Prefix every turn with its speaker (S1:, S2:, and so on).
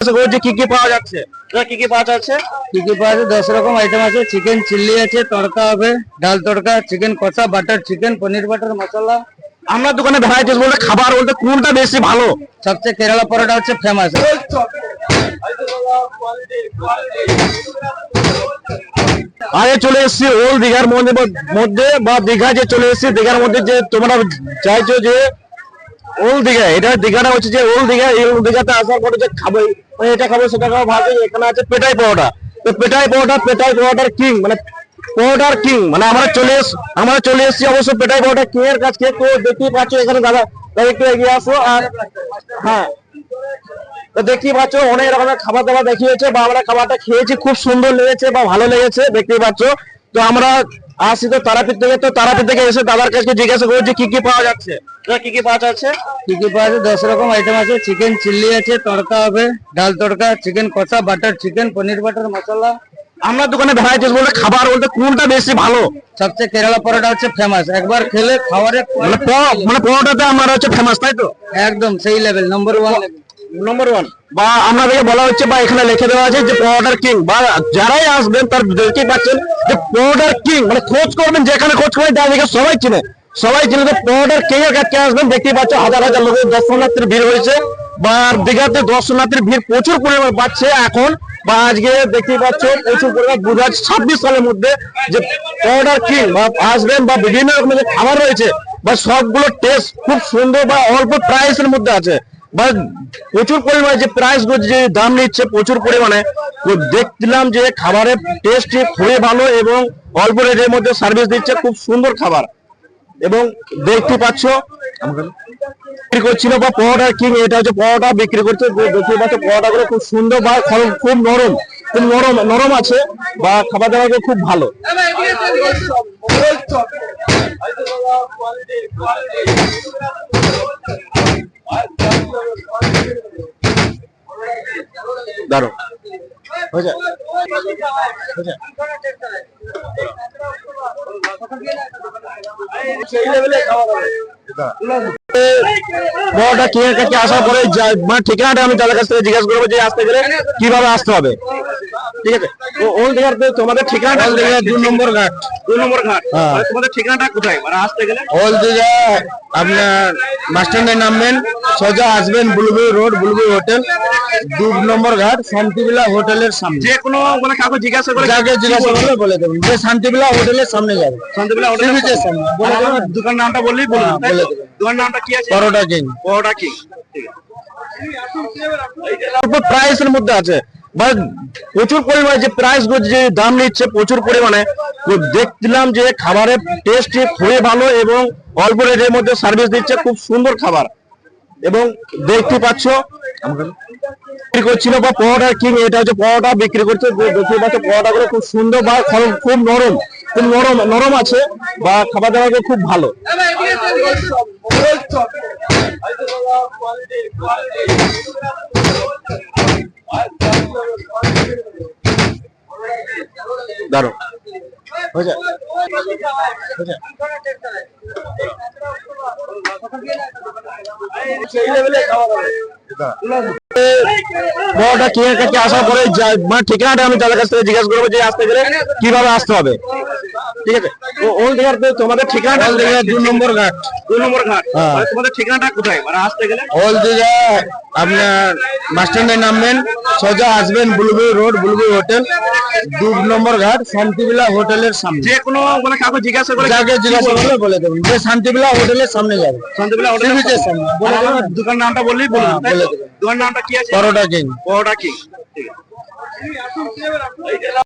S1: কি কি পাওয়া যাচ্ছে? কি কি পাওয়া যাচ্ছে?
S2: কি কি পাওয়া যাচ্ছে? 10 রকম আইটেম আছে। চিকেন চিল্লি আছে, তড়কা হবে, ডাল তড়কা, চিকেন কষা, বাটার চিকেন, পনির বাটার মশলা।
S1: আমরা দোকানে ভ্যারাইটিস বলতে খাবার বলতে কোনটা বেশি ভালো?
S2: সবচেয়ে কেরালা পরোটা হচ্ছে ফেমাস।
S1: আগে চলে এসেছি ওল্ড দীঘার মধ্যে বা দীঘা যে চলে এসেছি দীঘার মধ্যে, যে তোমরা চাইছো যে ওল্ড দীঘা, এটা দীঘাটা হচ্ছে যে ওল্ড দীঘা। এই ওল্ড দীঘাতে আসার পরে যে খাবো, এটা খাবো সেটা খাবো ভাবি, এখানে আছে পেটাই পরোটা। তো পেটাই পরোটার কিং, মানে পরোটার কিং, মানে আমরা চলে এসেছি অবশ্য পেটাই পরোটা কিং এর কাছে। তো দেখতেই পাচ্ছ এখানে দাদা একটু এগিয়ে আসো। আর হ্যাঁ, তো দেখতেই পাচ্ছ অনেক রকমের খাবার দাবার দেখিয়েছে বা আমরা খাবারটা খেয়েছি, খুব সুন্দর লেগেছে বা ভালো লেগেছে, দেখতেই পাচ্ছ। তো আমরা আসছি তো তারাপীঠ থেকে, তো তারাপীঠ থেকে এসে দাদার কাছে জিজ্ঞাসা করছি কি কি পাওয়া যাচ্ছে। কি কি পাওয়া যাচ্ছে?
S2: কি কি পাওয়া যাচ্ছে? 10 রকম আইটেম আছে। চিকেন চিল্লি আছে, তড়কা হবে, ডাল তড়কা, চিকেন কষা, বাটার চিকেন, পনির বাটার মশলা।
S1: আমরা দোকানে ভ্যারাইটিস বলতে খাবার বলতে কোনটা বেশি ভালো?
S2: সবচেয়ে কেরালা পরোটা হচ্ছে ফেমাস। একবার খেলে খাবারের
S1: মানে পরোটাতে আমরা হচ্ছে ফেমাস, তাই তো?
S2: একদম সেই লেভেল, নম্বর 1।
S1: নম্বর 1 বা আমাদেরকে বলা হচ্ছে বা এখানে লিখে দেওয়া আছে যে পরোটার কিং, বা যারাই আসবেন তার দেখতেই পাচ্ছেন যে পরোটার কিং, মানে খোঁজ করবেন, যেখানে খোঁজ করবেন তার দিকে সবাই চিনে তো পরোটার কিং এর কাছে আসবেন। দেখতেই পাচ্ছ হাজার হাজার লোকের দর্শনার্থীর ভিড় হয়েছে, বা দীঘাতে দর্শনার্থীর ভিড় প্রচুর পরিমাণ বাড়ছে এখন, বা আজকে দেখতেই পাচ্ছ প্রচুর পরিমাণ 2026 সালের মধ্যে যে পরোটার কিং বা আসবেন, বা বিভিন্ন রকমের যে খাবার রয়েছে বা সবগুলো টেস্ট খুব সুন্দর বা অল্প প্রাইসের মধ্যে আছে, বা প্রচুর পরিমাণে যে প্রাইস যে দাম নিচ্ছে প্রচুর পরিমাণে। তো দেখছিলাম যে খাবারের টেস্ট খুবই ভালো এবং অল্প রেটের মধ্যে সার্ভিস দিচ্ছে, খুব সুন্দর খাবার। এবং দেখতে পাচ্ছ বিক্রি করছিল বা পরোটার কিং, এটা হচ্ছে পরোটা বিক্রি করছে। দেখতে পাচ্ছ পরোটাগুলো খুব সুন্দর বা খুব নরম আছে, বা খাবার দাবার খুব ভালো। দারুণ হয়েছে। বড়টা কে কাছে আসার পরে মানে ঠিকানাটা আমি তাদের কাছ থেকে জিজ্ঞাসা করবো যে আসতে গেলে কিভাবে আসতে হবে, ঠিক আছে? তো ওল্ড দীঘার তোমাদের ঠিকানাটা
S2: 2 নম্বর ঘাট।
S1: 2 নম্বর ঘাট। তোমাদের ঠিকানাটা কোথায় মানে আসতে গেলে?
S2: ওল্ড দীঘা আপনার বাস স্ট্যান্ডে নামবেন, সোজা আসবেন বুলবুল রোড, বুলবুল হোটেল, 2 নম্বর ঘাট, শান্তিবিলা হোটেলের সামনে।
S1: যে কোনো মানে কাউকে জিজ্ঞাসা করে
S2: করলে বলে দেবেন যে শান্তিবিলা হোটেলের সামনে যাবে।
S1: শান্তিবিলা হোটেলের সামনে বলে দেবেন, দোকান নামটা বললেই বলে দেবেন। দোকান নামটা কি আছে?
S2: পরোটা কিং।
S1: পরোটা কিং, ঠিক আছে। প্রাইসের মধ্যে আছে, বা প্রচুর পরিমাণে যে প্রাইস যে দাম নিচ্ছে প্রচুর পরিমাণে। তো দেখছিলাম যে খাবারের টেস্ট খুবই ভালো এবং অল্প রেটের মধ্যে সার্ভিস দিচ্ছে, খুব সুন্দর খাবার। এবং দেখতে পাচ্ছ বিক্রি করছিল বা পরোটার কিং, এটা হচ্ছে পরোটা বিক্রি করছে। দেখতে পাচ্ছ পরোটাগুলো খুব সুন্দর বা খুব নরম আছে, বা খাবার দাবার খুব ভালো। দারুণ হয়েছে। বড়টা কে কাছে আসার পরে মানে ঠিকানাটা আমি তাদের কাছ থেকে জিজ্ঞাসা করবো যে আসতে গেলে কিভাবে আসতে হবে, ঠিক আছে? তো ওল্ড দীঘার তোমাদের ঠিকানাটা
S2: 2 নম্বর ঘাট।
S1: 2 নম্বর ঘাট। তোমাদের ঠিকানাটা কোথায় মানে আসতে গেলে?
S2: ওল্ড দীঘা আপনার বাস স্ট্যান্ডে নামবেন, সোজা আসবেন বুলবুল রোড, বুলবুল হোটেল, 2 নম্বর ঘাট, শান্তিবিলা হোটেলের সামনে।
S1: যে কোনো মানে কাউকে জিজ্ঞাসা করে
S2: বলে দেবেন যে শান্তিবিলা হোটেলের সামনে যাবে।
S1: শান্তিবিলা হোটেলের সামনে বলে দেবেন, দোকান নামটা বললেই বলে দেবেন। দোকান নামটা কি আছে?
S2: পরোটা কিং।
S1: পরোটা কিং, ঠিক আছে।